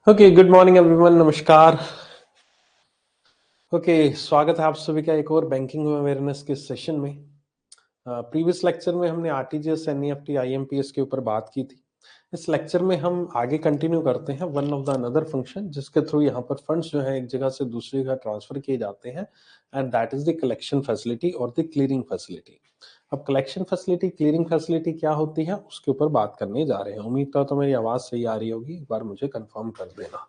Okay, good morning everyone, नमस्कार। Okay, स्वागत है आप सभी का एक और बैंकिंग अवेयरनेस के सेशन में। प्रीवियस लेक्चर में हमने आरटीजीएस, एनईएफटी, आईएमपीएस के ऊपर बात की थी। इस लेक्चर में हम आगे कंटिन्यू करते हैं one of the another function जिसके थ्रू यहाँ पर फंड्स जो है एक जगह से दूसरी जगह ट्रांसफर किए जाते हैं, and that is the collection facility और द क्लियरिंग फैसिलिटी। अब कलेक्शन फैसिलिटी, क्लियरिंग फैसिलिटी क्या होती है उसके ऊपर बात करने जा रहे हैं। उम्मीद करता हूं मेरी आवाज सही आ रही होगी, एक बार मुझे कंफर्म कर देना,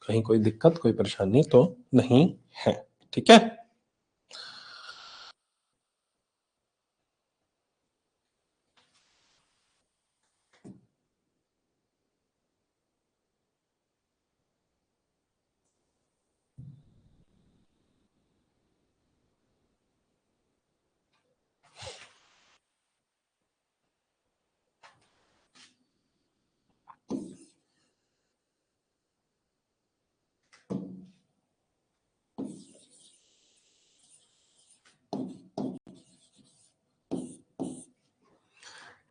कहीं कोई दिक्कत कोई परेशानी तो नहीं है। ठीक है,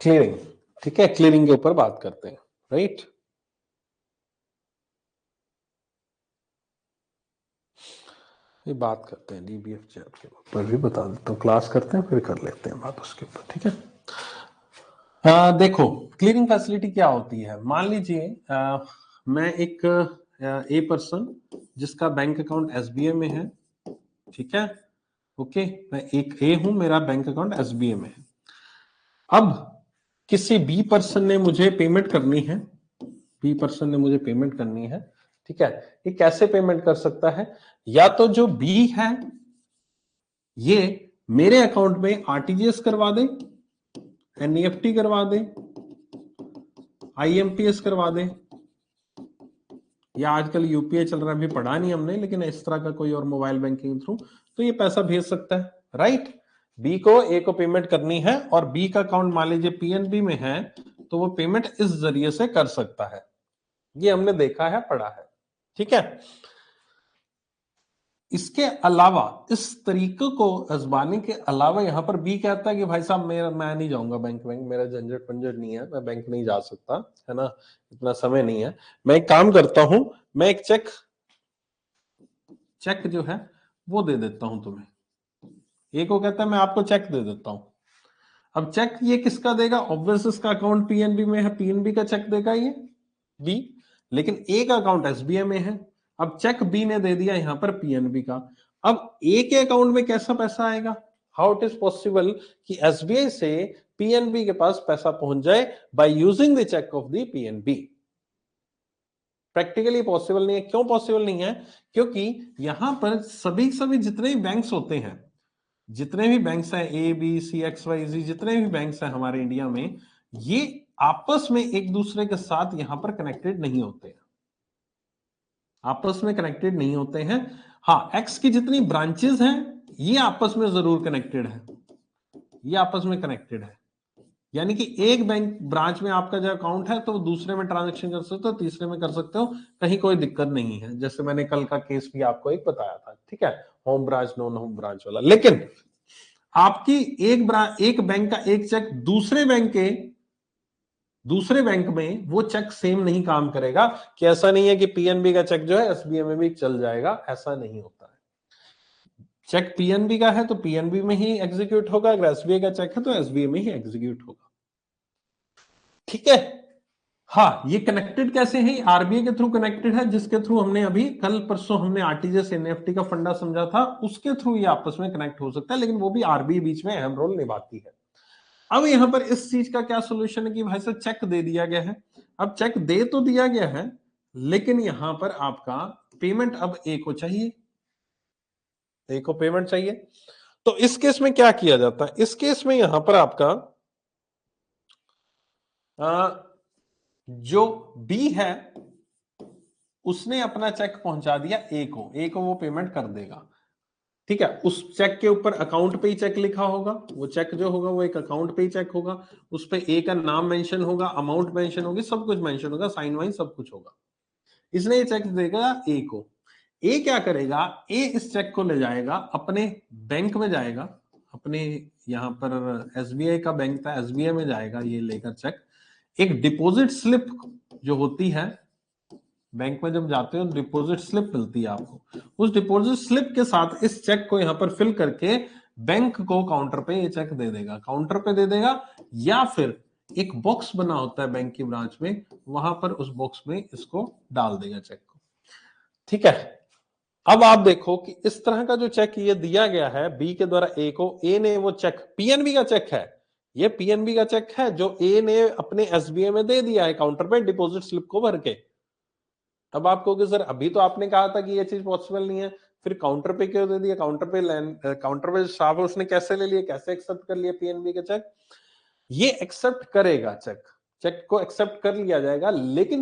क्लियरिंग। ठीक है, क्लियरिंग के ऊपर बात करते हैं, राइट। ये बात करते हैं डीबीएफ चैट के ऊपर भी बता देता हूँ, क्लास करते हैं फिर कर लेते हैं बात उसके ऊपर। ठीक है, देखो क्लियरिंग फैसिलिटी क्या होती है। मान लीजिए मैं एक ए पर्सन जिसका बैंक अकाउंट एसबीआई में है, ठीक है। ओके, मैं एक ए हूं, मेरा बैंक अकाउंट एसबीआई में है। अब किसी बी पर्सन ने मुझे पेमेंट करनी है, बी पर्सन ने मुझे पेमेंट करनी है, ठीक है। ये कैसे पेमेंट कर सकता है? या तो जो बी है ये मेरे अकाउंट में आरटीजीएस करवा दे, एनईएफटी करवा दे, आईएमपीएस करवा दे, या आजकल यूपीआई चल रहा है, अभी पढ़ा नहीं हमने, लेकिन इस तरह का कोई और मोबाइल बैंकिंग थ्रू तो ये पैसा भेज सकता है, राइट। बी को ए को पेमेंट करनी है और बी का अकाउंट मान लीजिए पीएनबी में है, तो वो पेमेंट इस जरिए से कर सकता है। ये हमने देखा है, पढ़ा है, ठीक है। इसके अलावा, इस तरीके को आजमाने के अलावा, यहां पर बी कहता है कि भाई साहब मैं नहीं जाऊंगा बैंक, मेरा झंझट पंझट नहीं है, मैं बैंक नहीं जा सकता, है ना, इतना समय नहीं है। मैं एक काम करता हूं, मैं एक चेक जो है वो दे देता हूं तुम्हें। ए को कहता है मैं आपको चेक दे देता हूं। अब चेक ये किसका देगा? ऑब्वियस इसका अकाउंट पीएनबी में है, पीएनबी का चेक देगा ये बी, लेकिन ए का अकाउंट एसबीआई में है। अब चेक बी ने दे दिया यहां पर पीएनबी का। अब ए के अकाउंट में कैसा पैसा आएगा? हाउ इट इज पॉसिबल कि एसबीआई से पीएनबी के पास पैसा पहुंच जाए by using the cheque of the PNB? Practically possible नहीं है। क्यों पॉसिबल नहीं है? क्योंकि यहां पर सभी जितने भी बैंक्स होते हैं, जितने भी बैंक्स हैं, A B C X Y Z, जितने भी बैंक्स हैं हमारे इंडिया में, ये आपस में एक दूसरे के साथ यहां पर कनेक्टेड नहीं होते हैं, आपस में कनेक्टेड नहीं होते हैं। हाँ, एक्स की जितनी ब्रांचेस हैं ये आपस में जरूर कनेक्टेड है, ये आपस में कनेक्टेड है। यानी कि एक बैंक ब्रांच में आपका जो अकाउंट है तो दूसरे में ट्रांजैक्शन कर सकते हो, तीसरे में कर सकते हो, कहीं कोई दिक्कत नहीं है। जैसे मैंने कल का केस भी आपको एक बताया था, ठीक है, home branch non home branch वाला। लेकिन आपकी एक बैंक का एक चेक दूसरे बैंक में वो चेक सेम नहीं काम करेगा। कि ऐसा नहीं है कि पीएनबी का चेक जो है एसबीआई में भी चल जाएगा, ऐसा नहीं होता है। चेक पीएनबी का है तो पीएनबी में ही एग्जीक्यूट होगा, अगर एसबीआई का चेक है तो एसबीआई में ही एग्जीक्यूट होगा, ठीक है। हाँ, ये कनेक्टेड कैसे है? आरबीआई के थ्रू कनेक्टेड है, जिसके थ्रू हमने अभी कल परसों हमने आरटीजीएस एनईएफटी का फंडा समझा था, उसके थ्रू ये आपस में कनेक्ट हो सकता है, लेकिन वो भी आरबीआई बीच में अहम रोल निभाती है। अब यहां पर इस चीज का क्या सोल्यूशन है कि भाई साहब चेक दे दिया गया है। अब चेक दे तो दिया गया है, लेकिन यहां पर आपका पेमेंट अब ए को चाहिए, ए को पेमेंट चाहिए। तो इस केस में क्या किया जाता है? इस केस में यहां पर आपका जो बी है उसने अपना चेक पहुंचा दिया ए को वो पेमेंट कर देगा, ठीक है। उस चेक के ऊपर अकाउंट पे ही चेक लिखा होगा, वो चेक जो होगा वो एक अकाउंट पे ही चेक होगा, उस पे ए का नाम मेंशन होगा, अमाउंट मेंशन होगी, सब कुछ मेंशन होगा, साइन वाइन सब कुछ होगा। इसने ये चेक देगा ए को। ए क्या करेगा? ए इस चेक को ले जाएगा अपने बैंक में, जाएगा अपने, यहां पर एसबीआई का बैंक था, एसबीआई में जाएगा ये लेकर चेक। एक डिपॉजिट स्लिप जो होती है बैंक में जब जाते हो डिपॉजिट स्लिप मिलती है आपको, उस डिपॉजिट स्लिप के साथ इस चेक को यहां पर फिल करके बैंक को काउंटर पे ये चेक दे देगा, काउंटर पे दे देगा, या फिर एक बॉक्स बना होता है बैंक की ब्रांच में, वहां पर उस बॉक्स में इसको डाल देगा चेक को। ठीक है, अब आप देखो कि इस तरह का जो चेक ये दिया गया है बी के द्वारा ए को, ए ने वो चेक पीएनबी का चेक है, ये पीएनबी का चेक है जो ए ने अपने एसबीआई में दे दिया है काउंटर पे डिपॉजिट स्लिप को भर के। अब आप कहोगे सर अभी तो आपने कहा था कि ये चीज पॉसिबल नहीं है, फिर काउंटर पे क्यों दे दिया? काउंटर पे स्टाफ है उसने कैसे ले लिया, कैसे एक्सेप्ट कर लिया पीएनबी का चेक? ये एक्सेप्ट करेगा चेक, चेक को एक्सेप्ट कर लिया जाएगा, लेकिन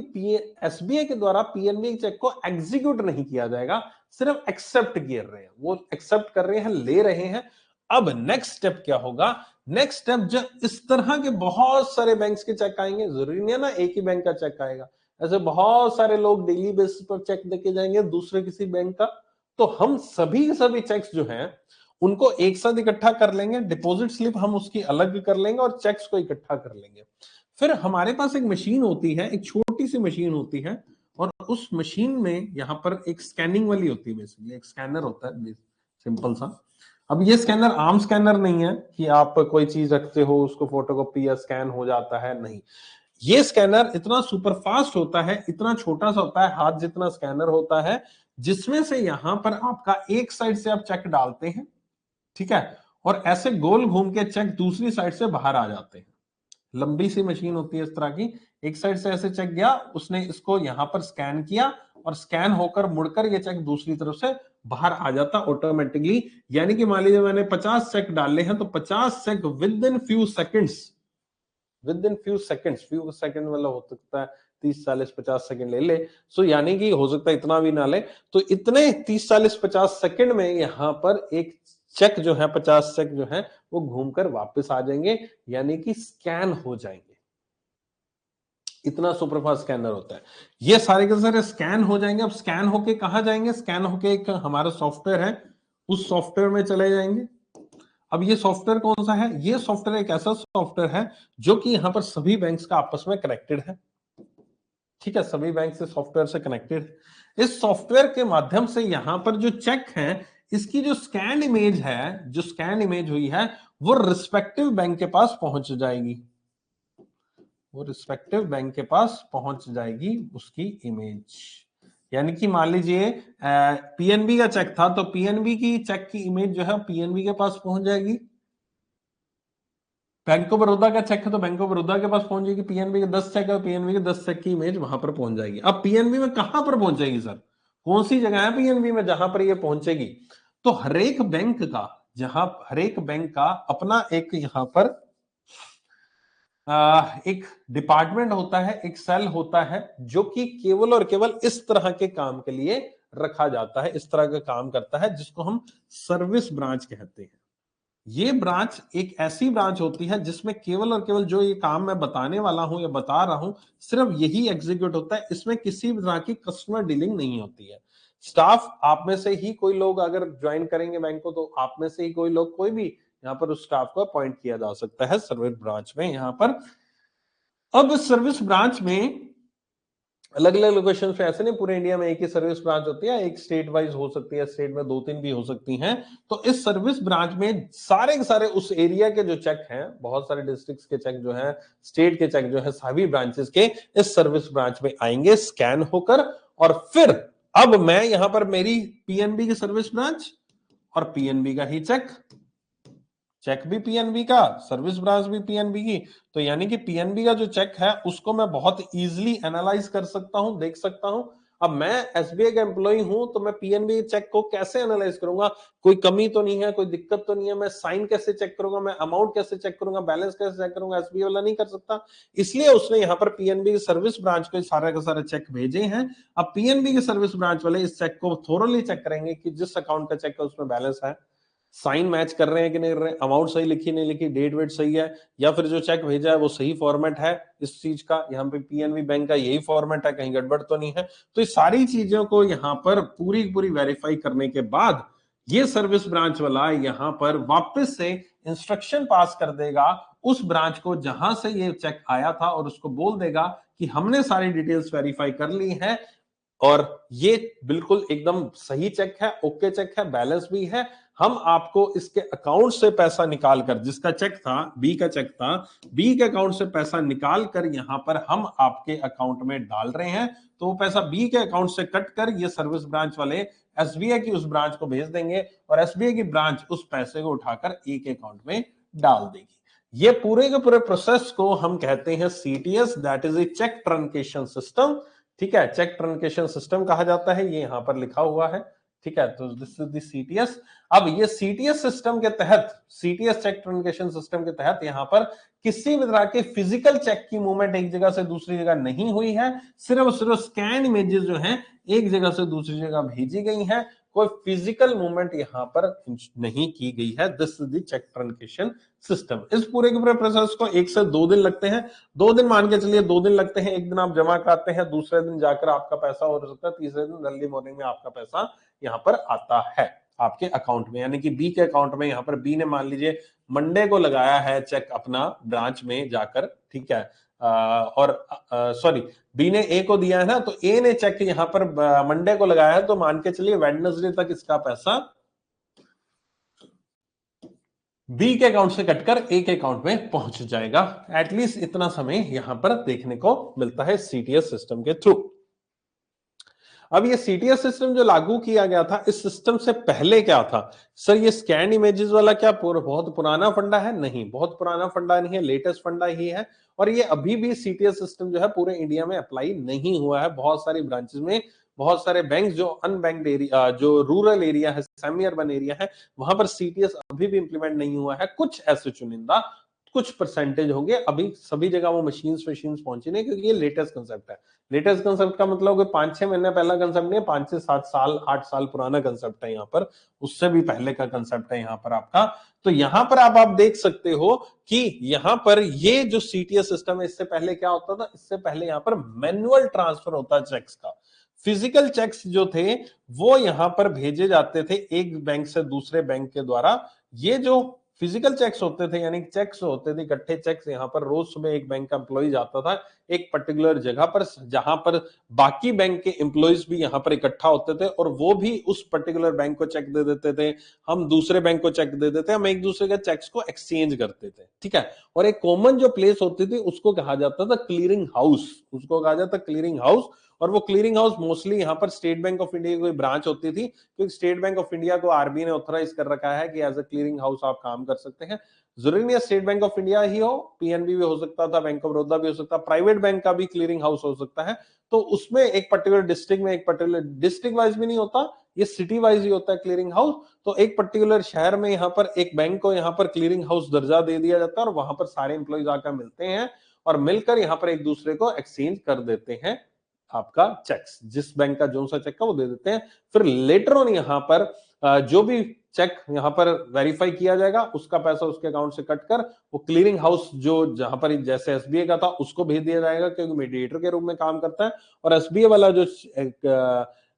एसबीआई के द्वारा पीएनबी चेक को एग्जीक्यूट नहीं किया जाएगा, सिर्फ एक्सेप्ट कर रहे हैं, वो एक्सेप्ट कर रहे हैं, ले रहे हैं। अब नेक्स्ट स्टेप क्या होगा? नेक्स्ट स्टेप जब इस तरह के बहुत सारे बैंक्स के चेक आएंगे, जरूरी नहीं है ना एक ही बैंक का चेक आएगा, ऐसे बहुत सारे लोग डेली बेसिस पर चेक देके जाएंगे दूसरे किसी बैंक का, तो हम सभी चेक्स जो हैं उनको एक साथ इकट्ठा कर लेंगे, डिपॉजिट स्लिप हम उसकी अलग कर लेंगे और चेक्स को इकट्ठा कर लेंगे। फिर हमारे पास एक मशीन होती है, एक छोटी सी मशीन होती है, और उस मशीन में यहां पर एक स्कैनिंग वाली होती है, बेसिकली एक स्कैनर होता है सिंपल सा। अब ये स्कैनर आम स्कैनर नहीं है कि आप कोई चीज रखते हो उसको फोटोकॉपी या स्कैन हो जाता है, नहीं। ये स्कैनर इतना सुपर फास्ट होता है, इतना छोटा सा होता है, हाथ जितना स्कैनर होता है, जिसमें से यहां पर आपका एक साइड से आप चेक डालते हैं, ठीक है, और ऐसे गोल घूम के चेक दूसरी साइड से बाहर आ जाते हैं। लंबी सी मशीन होती है इस तरह की, एक साइड से ऐसे चेक गया, उसने इसको यहां पर स्कैन किया और स्कैन होकर मुड़कर ये चेक दूसरी तरफ से बाहर आ जाता ऑटोमेटिकली। यानी कि मान लीजिए मैंने 50 चेक डाले हैं तो 50 cheque within few seconds, few second मतलब हो सकता है 30 40 50 सेकंड ले ले, सो यानी कि हो सकता है इतना भी ना ले, तो इतने 30 40 50 सेकंड में यहां पर एक चेक जो है 50 चेक जो है वो घूमकर वापस आ जाएंगे, यानी कि स्कैन हो जाएंगे। इतना सुपरफास्ट स्कैनर होता है, ये सारे के सारे स्कैन हो जाएंगे। अब स्कैन होके कहां जाएंगे? स्कैन होके एक हमारा सॉफ्टवेयर है, उस सॉफ्टवेयर में चले जाएंगे। अब ये सॉफ्टवेयर कौन सा है? ये सॉफ्टवेयर एक ऐसा सॉफ्टवेयर है जो कि यहां पर सभी बैंक्स का आपस में कनेक्टेड है, ठीक है, सभी बैंक से सॉफ्टवेयर से कनेक्टेड है। इस सॉफ्टवेयर के माध्यम से यहां पर जो चेक है, इसकी जो स्कैन इमेज है, जो स्कैन इमेज हुई है, वो रिस्पेक्टिव बैंक के पास पहुंच जाएगी, वो रिस्पेक्टिव बैंक के पास पहुंच जाएगी उसकी इमेज। यानी कि मान लीजिए पीएनबी का चेक था, तो पीएनबी की चेक की इमेज जो है पीएनबी के पास पहुंच जाएगी। बैंक ऑफ बड़ौदा का चेक है तो बैंक ऑफ बड़ौदा के पास पहुंच जाएगी। पीएनबी के 10 चेक है, पीएनबी के 10 चेक की इमेज वहां पर पहुंच जाएगी। अब पीएनबी में कहां पर पहुंच जाएगी सर? कौन सी जगह है पीएनबी में जहां पर ये पहुंचेगी? तो हरेक बैंक का, जहां हरेक बैंक का अपना एक यहां पर एक डिपार्टमेंट होता है, एक सेल होता है, जो कि केवल और केवल इस तरह के काम के लिए रखा जाता है, इस तरह का काम करता है, जिसको हम सर्विस ब्रांच कहते हैं। ये ब्रांच एक ऐसी ब्रांच होती है जिसमें केवल और केवल जो ये काम मैं बताने वाला हूं या बता रहा हूं, सिर्फ यही एग्जीक्यूट होता है, इसमें किसी भी तरह की कस्टमर डीलिंग नहीं होती है। स्टाफ आप में से ही कोई लोग अगर ज्वाइन करेंगे बैंक को, तो आप में से ही कोई लोग, कोई भी यहाँ पर उस स्टाफ को अपॉइंट किया जा सकता है सर्विस ब्रांच में। यहाँ पर अब सर्विस ब्रांच में अलग अलग लोकेशन पे, ऐसे नहीं पूरे इंडिया में एक ही सर्विस ब्रांच होती है, एक स्टेट वाइज हो सकती है, स्टेट में 2-3 भी हो सकती हैं। तो इस सर्विस ब्रांच में सारे के सारे उस एरिया के जो चेक हैं, बहुत सारे डिस्ट्रिक्ट्स के चेक जो हैं, स्टेट के चेक जो है, सभी ब्रांचेस के इस सर्विस ब्रांच में आएंगे स्कैन होकर। और फिर अब मैं यहां पर मेरी पीएनबी की सर्विस ब्रांच और पीएनबी का ही चेक, चेक भी पीएनबी का, सर्विस ब्रांच भी पीएनबी की, तो यानी कि पीएनबी का जो चेक है उसको मैं बहुत इजीली एनालाइज कर सकता हूं, देख सकता हूं। अब मैं एसबीआई का एम्प्लॉय हूं तो मैं पीएनबी चेक को कैसे एनालाइज करूंगा? कोई कमी तो नहीं है, कोई दिक्कत तो नहीं है, मैं साइन कैसे चेक करूंगा, मैं अमाउंट कैसे चेक करूंगा, बैलेंस कैसे चेक करूंगा? एसबीआई वाला नहीं कर सकता, इसलिए उसने यहाँ पर पीएनबी की सर्विस ब्रांच को सारे के सारे चेक भेजे हैं। अब पीएनबी की सर्विस ब्रांच वाले इस चेक को थोरली चेक करेंगे कि जिस अकाउंट का चेक है उसमें बैलेंस है, साइन मैच कर रहे हैं कि नहीं कर रहे हैं, अमाउंट सही लिखी नहीं लिखी, डेट वेट सही है, या फिर जो चेक भेजा है वो सही फॉर्मेट है इस चीज का, यहाँ पे पीएनबी बैंक का यही फॉर्मेट है, कहीं गड़बड़ तो नहीं है। तो ये सारी चीजों को यहाँ पर पूरी पूरी वेरीफाई करने के बाद ये सर्विस ब्रांच वाला यहाँ पर वापस से इंस्ट्रक्शन पास कर देगा उस ब्रांच को जहां से ये चेक आया था, और उसको बोल देगा कि हमने सारी डिटेल्स वेरीफाई कर ली है, और ये बिल्कुल एकदम सही चेक है, ओके चेक है, बैलेंस भी है। हम आपको इसके अकाउंट से पैसा निकाल कर, जिसका चेक था बी का चेक था, बी के अकाउंट से पैसा निकाल कर यहां पर हम आपके अकाउंट में डाल रहे हैं। तो वो पैसा बी के अकाउंट से कट कर ये सर्विस ब्रांच वाले एसबीआई की उस ब्रांच को भेज देंगे और एसबीआई की ब्रांच उस पैसे को उठाकर ए के अकाउंट में डाल देगी। ये पूरे के पूरे प्रोसेस को हम कहते हैं CTS, that is a cheque truncation system. ठीक है, चेक ट्रांकेशन सिस्टम कहा जाता है, ये यहां पर लिखा हुआ है। ठीक है, तो दिस इज द सीटीएस। अब ये सीटीएस सिस्टम के तहत, सीटीएस चेक ट्रांकेशन सिस्टम के तहत यहां पर किसी भी तरह के फिजिकल चेक की मूवमेंट एक जगह से दूसरी जगह नहीं हुई है। सिर्फ और सिर्फ स्कैन इमेजेस जो हैं एक जगह से दूसरी जगह भेजी गई हैं, कोई फिजिकल मूवमेंट यहां पर नहीं की गई है। This is the cheque truncation system. इस पूरे के पूरे प्रोसेस को 1 से 2 दिन लगते हैं। 2 दिन मान के चलिए, 2 दिन लगते हैं। एक दिन आप जमा कराते हैं, दूसरे दिन जाकर आपका पैसा हो सकता है, तीसरे दिन अर्ली मॉर्निंग में आपका पैसा यहां पर आता है आपके अकाउंट में, यानी कि बी के अकाउंट में। यहां पर बी ने मान लीजिए मंडे को लगाया है चेक अपना ब्रांच में जाकर, ठीक है, और सॉरी बी ने ए को दिया है ना, तो ए ने चेक यहां पर मंडे को लगाया है, तो मान के चलिए वेडनेसडे तक इसका पैसा बी के अकाउंट से कटकर ए के अकाउंट में पहुंच जाएगा। एटलीस्ट इतना समय यहां पर देखने को मिलता है सीटीएस सिस्टम के थ्रू। अब ये सीटीएस सिस्टम जो लागू किया गया था, इस सिस्टम से पहले क्या था? सर ये स्कैन इमेजेस वाला क्या बहुत पुराना फंडा है? नहीं, बहुत पुराना फंडा नहीं है, लेटेस्ट फंडा ही है। और ये अभी भी सीटीएस सिस्टम जो है पूरे इंडिया में अप्लाई नहीं हुआ है। बहुत सारी ब्रांचेस में, बहुत सारे बैंक जो अनबैंक्ड एरिया, जो रूरल एरिया है, सेमी अर्बन एरिया है, वहां पर सीटीएस अभी भी इंप्लीमेंट नहीं हुआ है। कुछ ऐसे चुनिंदा कुछ परसेंटेज होंगे, अभी सभी जगह वो मशीन्स पहुंची नहीं, क्योंकि ये लेटेस्ट कंसेप्ट है। लेटेस्ट कंसेप्ट का मतलब कोई 5-6 महीने पहला कंसेप्ट नहीं है, 5 से 7 साल 8 साल पुराना कंसेप्ट है यहाँ पर, उससे भी पहले का कंसेप्ट है यहाँ पर आपका। तो यहाँ पर आप देख सकते हो कि यहाँ पर ये जो सीटीएस सिस्टम है, इससे पहले क्या होता था? इससे पहले यहाँ पर मैनुअल ट्रांसफर होता चेक्स का। फिजिकल चेक्स जो थे वो यहाँ पर भेजे जाते थे एक बैंक से दूसरे बैंक के द्वारा। ये जो फिजिकल चेक्स होते थे, यानी चेक्स होते थे, इकट्ठे चेक्स, यहाँ पर रोज सुबह एक बैंक का एम्प्लॉय जाता था एक पर्टिकुलर जगह पर, जहां पर बाकी बैंक के एम्प्लॉयज भी यहाँ पर इकट्ठा होते थे और वो भी उस पर्टिकुलर बैंक को चेक दे देते थे, हम दूसरे बैंक को चेक दे देते, हम एक दूसरे के चेक्स को एक्सचेंज करते थे। ठीक है, और एक कॉमन जो प्लेस होती थी उसको कहा जाता था क्लियरिंग हाउस, उसको कहा जाता क्लियरिंग हाउस। और वो क्लियरिंग हाउस मोस्टली यहाँ पर स्टेट बैंक ऑफ इंडिया की कोई ब्रांच होती थी, क्योंकि स्टेट बैंक ऑफ इंडिया को आरबीआई ने ऑथराइज कर रखा है कि एज अ क्लियरिंग हाउस आप काम कर सकते हैं। जरूरी नहीं है स्टेट बैंक ऑफ इंडिया ही हो, पीएनबी भी हो सकता था, बैंक ऑफ बड़ौदा भी हो सकता, प्राइवेट बैंक का भी क्लियरिंग हाउस हो सकता है। तो उसमें एक पर्टिकुलर डिस्ट्रिक्ट में, एक पर्टिकुलर डिस्ट्रिक्ट वाइज भी नहीं होता, ये सिटी वाइज ही होता है क्लियरिंग हाउस। तो एक पर्टिकुलर शहर में यहाँ पर एक बैंक को यहाँ पर क्लियरिंग हाउस दर्जा दे दिया जाता है और वहां पर सारे एम्प्लॉइज आकर मिलते हैं और मिलकर यहाँ पर एक दूसरे को एक्सचेंज कर देते हैं आपका चेक्स, जिस बैंक का जो सा चेक का वो दे देते हैं। फिर लेटर ऑन यहाँ पर जो भी चेक यहाँ पर वेरीफाई किया जाएगा, उसका पैसा उसके अकाउंट से कट कर वो क्लियरिंग हाउस जो जहां पर जैसे एसबीआई का था उसको भेज दिया जाएगा, क्योंकि मीडिएटर के रूप में काम करता है। और एसबीआई वाला जो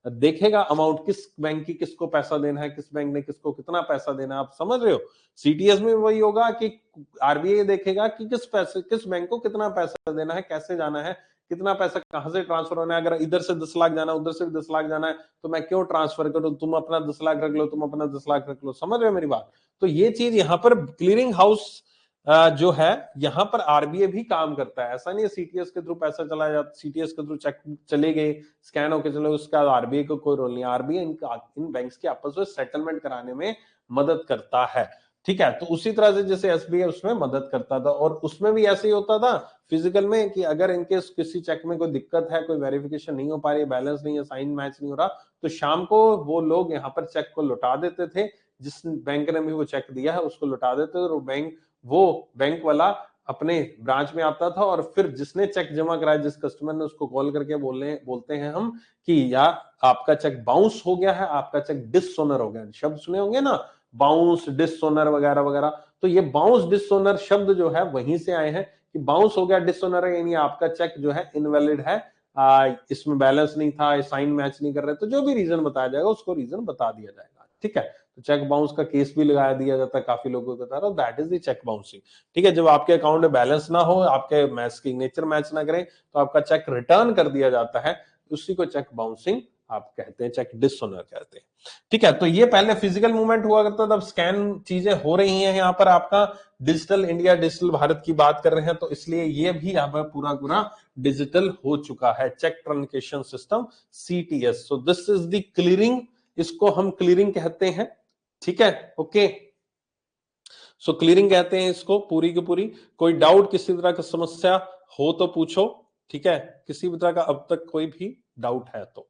देखेगा अमाउंट, किस बैंक की किसको पैसा देना है, किस बैंक ने किसको कितना पैसा देना है, आप समझ रहे हो। सीटीएस में वही होगा कि आरबीआई देखेगा कि किस बैंक को कितना पैसा देना है, कैसे जाना है, कितना पैसा कहां से ट्रांसफर होना है। अगर इधर से 10 लाख जाना है, उधर से भी 10 लाख जाना है, तो मैं क्यों ट्रांसफर करूं? तुम अपना 10 लाख रख लो, तुम अपना 10 लाख रख लो। समझ रहे हो मेरी बात? तो ये चीज यहाँ पर क्लियरिंग हाउस जो है यहाँ पर आरबीआई भी काम करता है। ऐसा नहीं है सीटीएस के थ्रू पैसा चला जाता, सीटीएस के थ्रू चेक चले गए, स्कैन होके चले, उसका आरबीआई को कोई रोल नहीं। आरबीआई इन बैंक्स के आपस में सेटलमेंट कराने में मदद करता है। ठीक है, तो उसी तरह से जैसे एसबीआई उसमें मदद करता था, और उसमें भी ऐसे ही होता था फिजिकल में कि अगर इनकेस किसी चेक में कोई दिक्कत है, कोई वेरिफिकेशन नहीं हो पा रही है, बैलेंस नहीं है, साइन मैच नहीं हो रहा, तो शाम को वो लोग यहाँ पर चेक को लौटा देते थे। जिस बैंक ने भी वो चेक दिया है उसको लौटा देते थे, और वो बैंक वाला अपने ब्रांच में आता था और फिर जिसने चेक जमा कराया, जिस कस्टमर ने, उसको कॉल करके बोलते हैं हम कि यार आपका चेक बाउंस हो गया है, आपका चेक डिसऑनर हो गया। शब्द सुने होंगे ना, बाउंस, डिसऑनर वगैरह वगैरह। तो ये बाउंस डिसऑनर शब्द जो है वहीं से आए हैं कि बाउंस हो गया, डिसऑनर है, यानी आपका चेक जो है इनवैलिड है, इसमें बैलेंस नहीं था, साइन मैच नहीं कर रहे। तो जो भी रीजन बताया जाएगा उसको रीजन बता दिया जाएगा। ठीक है, तो चेक बाउंस का केस भी लगा दिया जाता है, काफी लोगों को बता रहा हूं, that is the cheque bouncing. ठीक है, जब आपके अकाउंट में बैलेंस ना हो, आपके सिग्नेचर मैच ना करें, तो आपका चेक रिटर्न कर दिया जाता है। उसी को चेक बाउंसिंग आप कहते हैं, चेक डिसऑनर कहते हैं। ठीक है, तो ये पहले फिजिकल मूवमेंट हुआ करता था, अब स्कैन चीजें हो रही हैं। यहाँ पर आपका डिजिटल इंडिया, डिजिटल भारत की बात कर रहे हैं, तो इसलिए ये भी यहाँ पर पूरा पूरा डिजिटल हो चुका है, cheque transmission system CTS। So this is the clearing, इसको हम क्लियरिंग कहते हैं। ठीक है, ओके, सो क्लियरिंग कहते हैं इसको पूरी की पूरी। कोई डाउट, किसी तरह की समस्या हो तो पूछो। ठीक है, किसी भी तरह का अब तक कोई भी डाउट है तो।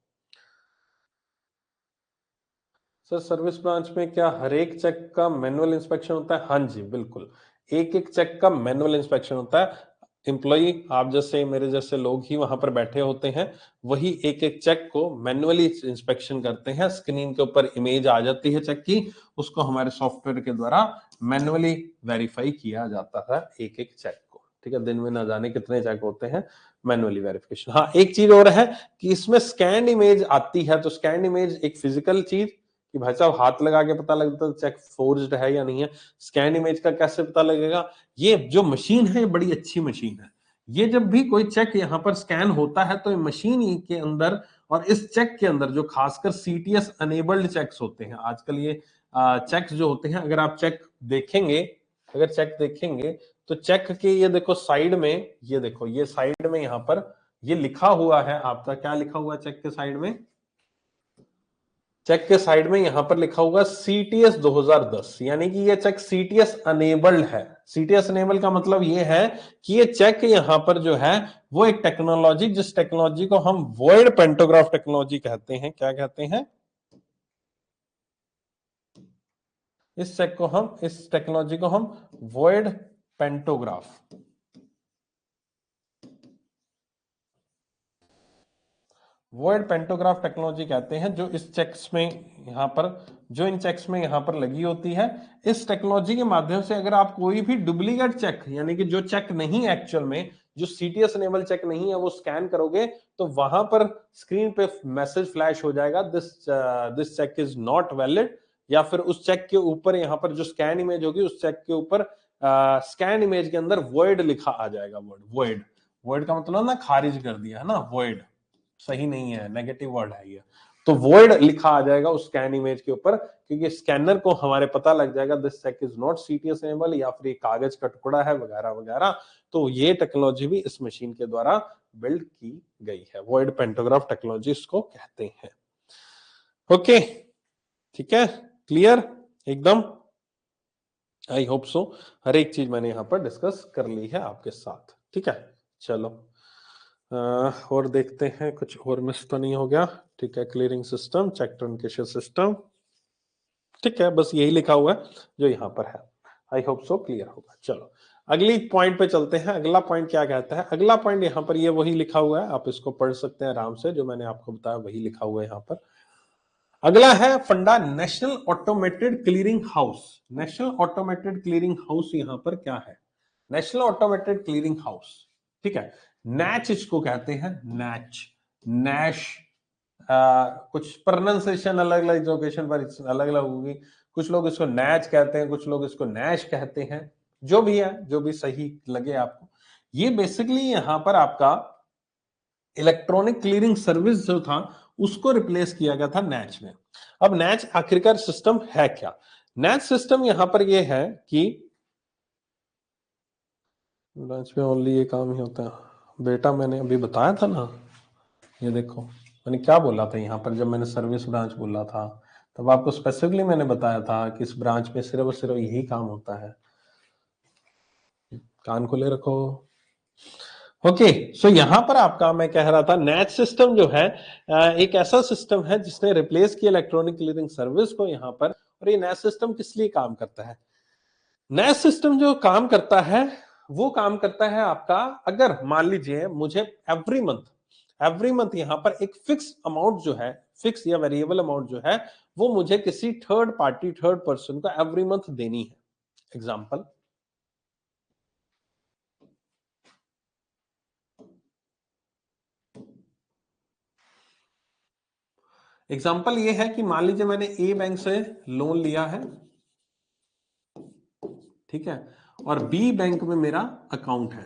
सर सर्विस ब्रांच में क्या हर एक चेक का मैनुअल इंस्पेक्शन होता है? हाँ जी बिल्कुल, एक एक चेक का मैनुअल इंस्पेक्शन होता है। एम्प्लॉई आप जैसे मेरे जैसे लोग ही वहां पर बैठे होते हैं, वही एक एक चेक को मैनुअली इंस्पेक्शन करते हैं। स्क्रीन के ऊपर इमेज आ जाती है चेक की, उसको हमारे सॉफ्टवेयर के द्वारा मैनुअली वेरीफाई किया जाता है एक एक चेक को। ठीक है, दिन में ना जाने कितने चेक होते हैं मैनुअली वेरिफिकेशन। हाँ, एक चीज और है कि इसमें स्कैन इमेज आती है, तो स्कैन इमेज एक फिजिकल चीज कि भाई साहब हाथ लगा के पता लगता है चेक फोर्ज्ड है या नहीं है। स्कैन इमेज का कैसे पता लगेगा? ये जो मशीन है, ये बड़ी अच्छी मशीन है। ये जब भी कोई चेक यहाँ पर स्कैन होता है तो मशीन के अंदर और इस चेक के अंदर जो खासकर CTS अनेबल्ड चेक्स होते हैं, आजकल ये चेक्स जो होते हैं, अगर आप चेक देखेंगे, अगर चेक देखेंगे तो चेक के ये देखो साइड में, ये देखो ये साइड में यहाँ पर ये लिखा हुआ है आपका, क्या लिखा हुआ है चेक के साइड में? चेक के साइड में यहां पर लिखा होगा CTS 2010, यानी कि ये चेक CTS अनेबल्ड है। CTS अनेबल का मतलब ये है कि ये चेक यहां पर जो है वो एक टेक्नोलॉजी, जिस टेक्नोलॉजी को हम वॉइड पेंटोग्राफ टेक्नोलॉजी कहते हैं। क्या कहते हैं? इस चेक को हम, इस टेक्नोलॉजी को हम void pantograph, void pantograph technology कहते हैं, जो इस चेक्स में यहां पर, जो इन चेक्स में यहां पर लगी होती है। इस टेक्नोलॉजी के माध्यम से अगर आप कोई भी डुप्लीकेट चेक, यानी कि जो चेक नहीं एक्चुअल में, जो CTS अनेबल चेक नहीं है, वो स्कैन करोगे तो वहां पर स्क्रीन पे मैसेज फ्लैश हो जाएगा, this cheque is not valid, या फिर उस चेक के ऊपर यहां पर जो स्कैन इमेज होगी, उस चेक के ऊपर स्कैन इमेज के अंदर वॉइड लिखा आ जाएगा। वर्ड वॉइड, वॉइड का मतलब ना खारिज कर दिया है ना, वॉइड सही नहीं है, नेगेटिव वर्ड है ये। तो वॉइड लिखा आ जाएगा उस स्कैन इमेज के ऊपर, क्योंकि स्कैनर को हमारे पता लग जाएगा this cheque is not CTS enable, या फिर ये कागज का टुकड़ा है वगैरह वगैरह। तो ये टेक्नोलॉजी भी इस मशीन के द्वारा बिल्ड की गई है, वॉइड पेंटोग्राफ टेक्नोलॉजी इसको कहते हैं। ओके, ठीक है, क्लियर एकदम? I hope so. हर एक चीज मैंने यहाँ पर डिस्कस कर ली है आपके साथ। ठीक है, चलो और देखते हैं कुछ और मिस तो नहीं हो गया। ठीक है, clearing system, cheque transmission system, ठीक है, बस यही लिखा हुआ है जो यहाँ पर है। आई होप सो क्लियर होगा। चलो अगली पॉइंट पे चलते हैं। अगला पॉइंट क्या कहता है? अगला पॉइंट यहाँ पर ये वही लिखा हुआ है, आप इसको पढ़ सकते हैं आराम से, जो मैंने आपको बताया वही लिखा हुआ है यहाँ पर। अगला है फंडा national automated clearing house. National automated clearing house यहाँ पर क्या है? नेशनल ऑटोमेटेड क्लियरिंग हाउस, ठीक है, नैच इसको कहते हैं, नैच, नैश। कुछ प्रोनाउंसिएशन अलग अलग लोकेशन पर अलग अलग होगी। कुछ लोग इसको नैच कहते हैं, कुछ लोग इसको नैश कहते हैं, जो भी है, जो भी सही लगे आपको। ये बेसिकली यहां पर आपका इलेक्ट्रॉनिक क्लियरिंग सर्विस जो था उसको रिप्लेस किया गया था नैच में। अब नैच आखिरकार सिस्टम है क्या? नैच सिस्टम यहां पर ये है कि ब्रांच में ओनली ये काम ही होता है। बेटा मैंने अभी बताया था ना, ये देखो मैंने क्या बोला था यहाँ पर, जब मैंने सर्विस ब्रांच बोला था तब आपको स्पेसिफिकली मैंने बताया था कि इस ब्रांच में सिर्फ और सिर्फ यही काम होता है। कान खुले रखो। ओके, सो यहां पर आपका मैं कह रहा था नैच सिस्टम जो है एक ऐसा सिस्टम है जिसने रिप्लेस किया इलेक्ट्रॉनिक क्लियरिंग सर्विस को यहाँ पर। और ये नैच सिस्टम किस लिए काम करता है? नैच सिस्टम जो काम करता है वो काम करता है आपका, अगर मान लीजिए मुझे एवरी मंथ यहां पर एक फिक्स अमाउंट जो है, फिक्स या वेरिएबल अमाउंट जो है, वो मुझे किसी थर्ड पार्टी, थर्ड पर्सन को एवरी मंथ देनी है। एग्जांपल, एग्जांपल ये है कि मान लीजिए मैंने ए बैंक से लोन लिया है, ठीक है, और बी बैंक में मेरा अकाउंट है।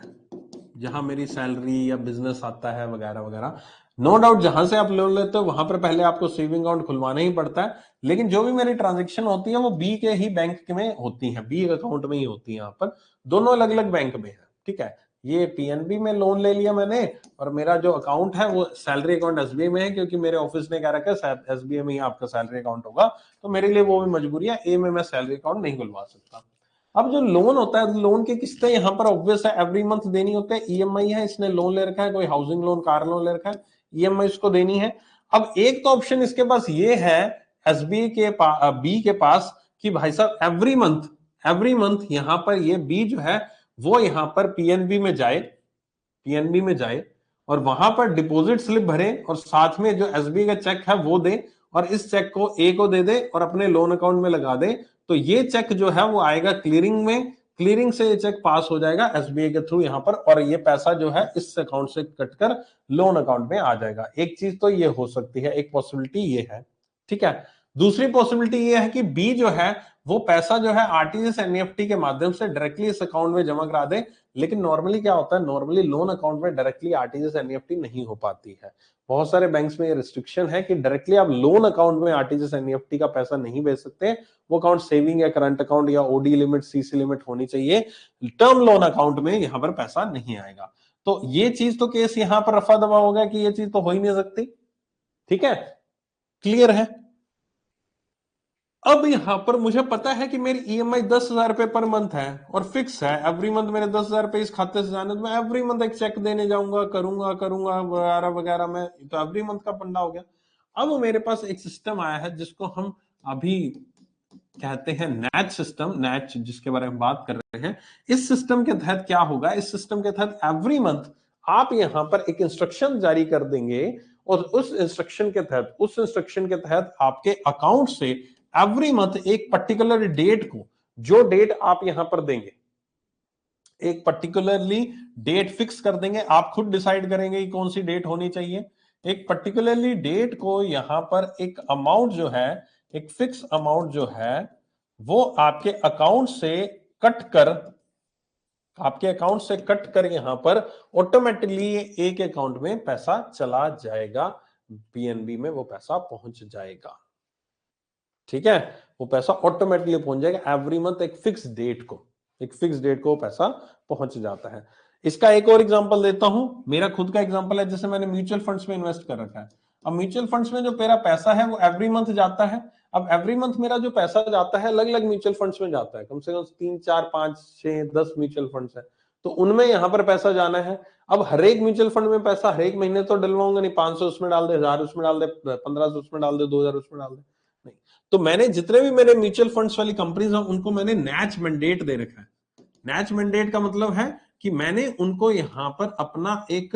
जहां मेरी सैलरी या बिजनेस आता है वगैरह वगैरह, नो डाउट जहां से आप लोन लेते हो वहां पर पहले आपको सेविंग अकाउंट खुलवाना ही पड़ता है, लेकिन जो भी मेरी ट्रांजेक्शन होती है वो बी के ही बैंक में होती है, बी अकाउंट में ही होती है। यहाँ पर दोनों अलग अलग बैंक में है, ठीक है। ये पीएनबी में लोन ले लिया मैंने, और मेरा जो अकाउंट है वो सैलरी अकाउंट एसबीआई में है, क्योंकि मेरे ऑफिस ने कह रखा है एसबीआई में ही आपका सैलरी अकाउंट होगा, तो मेरे लिए वो भी मजबूरी है, ए में मैं सैलरी अकाउंट नहीं खुलवा सकता। अब जो लोन होता है, लोन की किस्तें यहाँ पर ऑब्वियस है एवरी मंथ देनी होती है, ईएमआई है, इसने लोन ले रखा है, कोई हाउसिंग लोन कार लोन ले रखा है, ईएमआई इसको देनी है। अब एक तो ऑप्शन इसके पास ये है एसबीआई के बी के पास कि भाई साहब एवरी मंथ यहाँ पर ये बी जो है वो यहाँ पर पीएनबी में जाए और वहां पर डिपॉजिट स्लिप भरे और साथ में जो एसबीआई का चेक है वो दे, और इस चेक को ए को दे दे और अपने लोन अकाउंट में लगा दे, तो ये चेक जो है वो आएगा क्लियरिंग में, क्लियरिंग से ये चेक पास हो जाएगा एसबीआई के थ्रू यहाँ पर, और ये पैसा जो है इस अकाउंट से कटकर लोन अकाउंट में आ जाएगा। एक चीज तो ये हो सकती है, एक पॉसिबिलिटी ये है, ठीक है। दूसरी पॉसिबिलिटी ये है कि बी जो है वो पैसा जो है आरटीजीएस एनईएफटी के माध्यम से डायरेक्टली इस अकाउंट में जमा करा दे, लेकिन नॉर्मली क्या होता है, नॉर्मली लोन अकाउंट में डायरेक्टली आरटीजीएस एनईएफटी नहीं हो पाती है। बहुत सारे बैंक्स में ये रिस्ट्रिक्शन है कि डायरेक्टली आप लोन अकाउंट में आरटीजीएस एनईएफटी का पैसा नहीं भेज सकते, वो अकाउंट सेविंग या करंट अकाउंट या ओडी लिमिट सीसी लिमिट होनी चाहिए, टर्म लोन अकाउंट में यहां पर पैसा नहीं आएगा। तो ये चीज तो केस यहां पर रफा दफा हो गया कि ये चीज तो हो ही नहीं सकती, ठीक है, क्लियर है। अब यहां पर मुझे पता है कि मेरी ईएमआई 10,000 रुपए पर मंथ है और फिक्स है, एवरी मंथ मेरे 10,000 रुपए इस खाते से जाने, तो मैं एवरी मंथ एक चेक देने जाऊंगा, करूंगा वगैरह वगैरह, मैं तो एवरी मंथ का फंडा हो गया। अब मेरे पास एक सिस्टम आया है जिसको हम अभी कहते हैं नैच सिस्टम, नैच जिसके बारे में बात कर रहे हैं। इस सिस्टम के तहत क्या होगा, इस सिस्टम के तहत एवरी मंथ आप यहां पर एक इंस्ट्रक्शन जारी कर देंगे, और उस इंस्ट्रक्शन के तहत आपके अकाउंट से एवरी मंथ एक पर्टिकुलर डेट को, जो डेट आप यहां पर देंगे, एक पर्टिकुलरली डेट फिक्स कर देंगे, आप खुद डिसाइड करेंगे कि कौन सी डेट होनी चाहिए। एक पर्टिकुलरली डेट को यहां पर एक अमाउंट जो है, एक फिक्स अमाउंट जो है वो आपके अकाउंट से कट कर, यहां पर ऑटोमेटिकली एक अकाउंट में पैसा चला जाएगा, पीएनबी में वो पैसा पहुंच जाएगा, ठीक है। वो पैसा ऑटोमेटिकली पहुंच जाएगा एवरी मंथ, एक फिक्स डेट को पैसा पहुंच जाता है। इसका एक और एग्जांपल देता हूं, मेरा खुद का एग्जांपल है, जैसे मैंने म्यूचुअल फंड्स में इन्वेस्ट कर रखा है। अब म्यूचुअल फंड्स में जो मेरा पैसा है वो एवरी मंथ जाता है। अब एवरी मंथ मेरा जो पैसा जाता है अलग अलग म्यूचुअल फंड्स में जाता है, कम से कम 3 4 5 6 10 म्यूचुअल फंड्स है, तो उनमें यहां पर पैसा जाना है। अब हर एक म्यूचुअल फंड में पैसा हर एक महीने तो डलवाऊंगा नहीं, 500 उसमें डाल दे, 1000 उसमें डाल दे, 1500 उसमें डाल दे, 2000 उसमें डाल दे, नहीं। तो मैंने जितने भी मेरे म्यूचुअल फंड्स वाली कंपनीज हैं उनको मैंने नैच मैंडेट दे रखा है। नैच मैंडेट का मतलब है कि मैंने उनको यहां पर अपना एक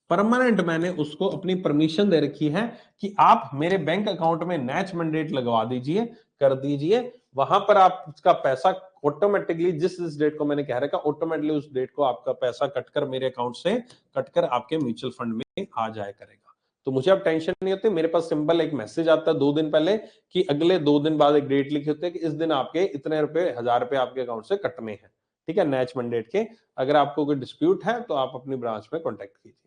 परमानेंट, मैंने उसको अपनी परमिशन दे रखी है कि आप मेरे बैंक अकाउंट में नैच मैंडेट लगवा दीजिए, कर दीजिए, वहां पर आप उसका पैसा ऑटोमेटिकली जिस डेट को मैंने कह रखा, ऑटोमेटिकली उस डेट को आपका पैसा कटकर मेरे अकाउंट से कटकर आपके म्यूचुअल फंड में आ जाया करेगा। तो मुझे अब टेंशन नहीं होती, मेरे पास सिंपल एक मैसेज आता है 2 दिन पहले कि अगले 2 दिन बाद एक डेट लिखी होती है कि इस दिन आपके इतने रुपए, 1000 रुपए आपके अकाउंट से कटने हैं, ठीक है, नैच मैंडेट के। अगर आपको कोई डिस्प्यूट है तो आप अपनी ब्रांच में कॉन्टेक्ट कीजिए।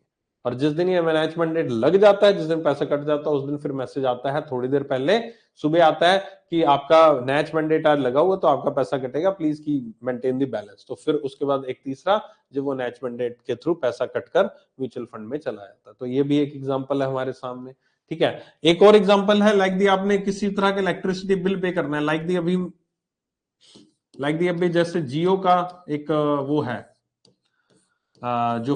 और जिस दिन ये मैनेजमेंट डेट लग जाता है, जिस दिन पैसा कट जाता है, उस दिन फिर मैसेज आता है थोड़ी देर पहले, सुबह आता है कि आपका नैच मैंडेट आज लगा हुआ तो आपका पैसा कटेगा, प्लीज की मेंटेन द बैलेंस। तो फिर उसके बाद एक तीसरा, जब वो नैच मैंडेट के थ्रू पैसा कटकर म्यूचुअल फंड में चला जाता है। तो ये भी एक एग्जांपल है हमारे सामने, ठीक है। एक और एग्जांपल है, लाइक दी आपने किसी तरह के इलेक्ट्रिसिटी बिल पे करना है, लाइक दी अभी जैसे जियो का एक वो है जो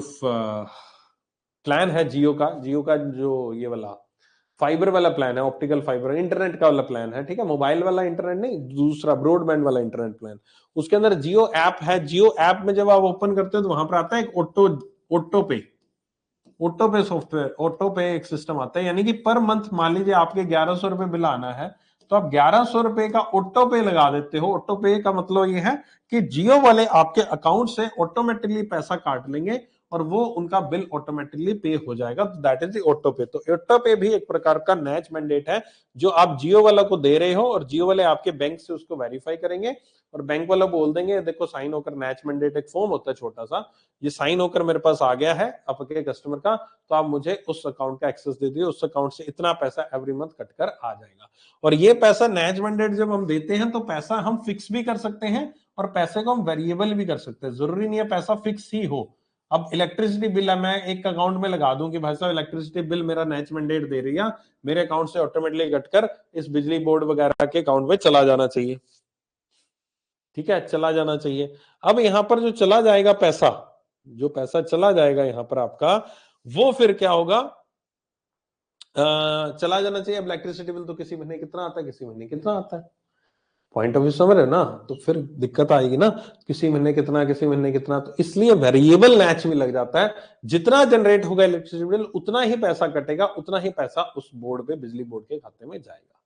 प्लान है, जियो का जो ये वाला फाइबर वाला प्लान है, ऑप्टिकल फाइबर इंटरनेट का वाला प्लान है, ठीक है, मोबाइल वाला इंटरनेट नहीं, दूसरा ब्रॉडबैंड वाला इंटरनेट प्लान। उसके अंदर जियो ऐप है, जियो ऐप में जब आप ओपन करते हो तो वहां पर आता है एक ऑटो पे सॉफ्टवेयर, ऑटो पे एक सिस्टम आता है, यानी कि पर मंथ मान लीजिए आपके 1100 रुपए बिल आना है, तो आप 1100 रुपए का ऑटो पे लगा देते हो। ऑटो पे का मतलब ये है कि जियो वाले आपके अकाउंट से ऑटोमेटिकली पैसा काट लेंगे और वो उनका बिल ऑटोमेटिकली पे हो जाएगा। दैट इज द ऑटो पे। तो ऑटो पे भी एक प्रकार का नैच मैंडेट है जो आप जियो वाला को दे रहे हो और जियो वाले आपके बैंक से उसको वेरीफाई करेंगे और बैंक वाला बोल देंगे देखो साइन होकर नैच मैंडेट एक फॉर्म होता है छोटा सा, ये साइन होकर मेरे पास आ गया है आपके कस्टमर का, तो आप मुझे उस अकाउंट का एक्सेस दे दीजिए, उस अकाउंट से इतना पैसा एवरी मंथ कटकर आ जाएगा। और ये पैसा नैच मैंडेट जब हम देते हैं तो पैसा हम फिक्स भी कर सकते हैं और पैसे को हम वेरिएबल भी कर सकते हैं, जरूरी नहीं है पैसा फिक्स ही हो। अब इलेक्ट्रिसिटी बिल है, मैं एक अकाउंट में लगा दूं कि भाई साहब इलेक्ट्रिसिटी बिल मेरा नैच मैंडेट दे रही है, मेरे अकाउंट से ऑटोमेटिकली कटकर इस बिजली बोर्ड वगैरह के अकाउंट में चला जाना चाहिए। ठीक है, चला जाना चाहिए। अब यहां पर जो चला जाएगा पैसा, जो पैसा चला जाएगा यहां पर आपका, वो फिर क्या होगा, चला जाना चाहिए। अब इलेक्ट्रिसिटी बिल तो किसी महीने कितना आता है, किसी महीने कितना आता है, पॉइंट ऑफ व्यू समझ रहे ना, तो फिर दिक्कत आएगी ना, किसी महीने कितना किसी महीने कितना, तो इसलिए वेरिएबल नैच भी लग जाता है। जितना जनरेट होगा इलेक्ट्रिसिटी बिल उतना ही पैसा कटेगा, उतना ही पैसा उस बोर्ड पे बिजली बोर्ड के खाते में जाएगा।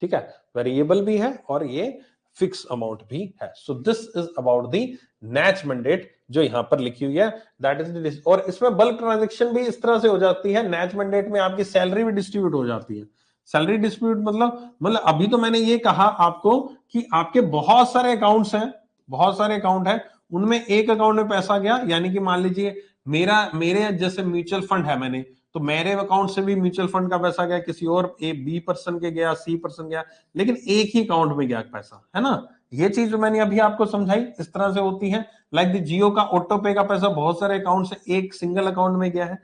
ठीक है, वेरिएबल भी है और ये फिक्स अमाउंट भी है। So this is about the NACH mandate जो यहां पर लिखी हुई है, दैट इज। और इसमें बल्क ट्रांजेक्शन भी इस तरह से हो जाती है, नैच मैंडेट में आपकी सैलरी भी डिस्ट्रीब्यूट हो जाती है। सैलरी डिस्ट्रीब्यूट मतलब अभी तो मैंने ये कहा आपको कि आपके बहुत सारे अकाउंट्स हैं, बहुत सारे अकाउंट है, उनमें एक अकाउंट में पैसा गया, यानी कि मान लीजिए मेरे जैसे म्यूचुअल फंड है, मैंने तो मेरे अकाउंट से भी म्यूचुअल फंड का पैसा गया, किसी और ए बी पर्सन के गया, सी पर्सन गया, लेकिन एक ही अकाउंट में गया पैसा, है ना। ये चीज मैंने अभी आपको समझाई, इस तरह से होती है। लाइक द जियो का ऑटो पे का पैसा बहुत सारे अकाउंट से एक सिंगल अकाउंट में गया है।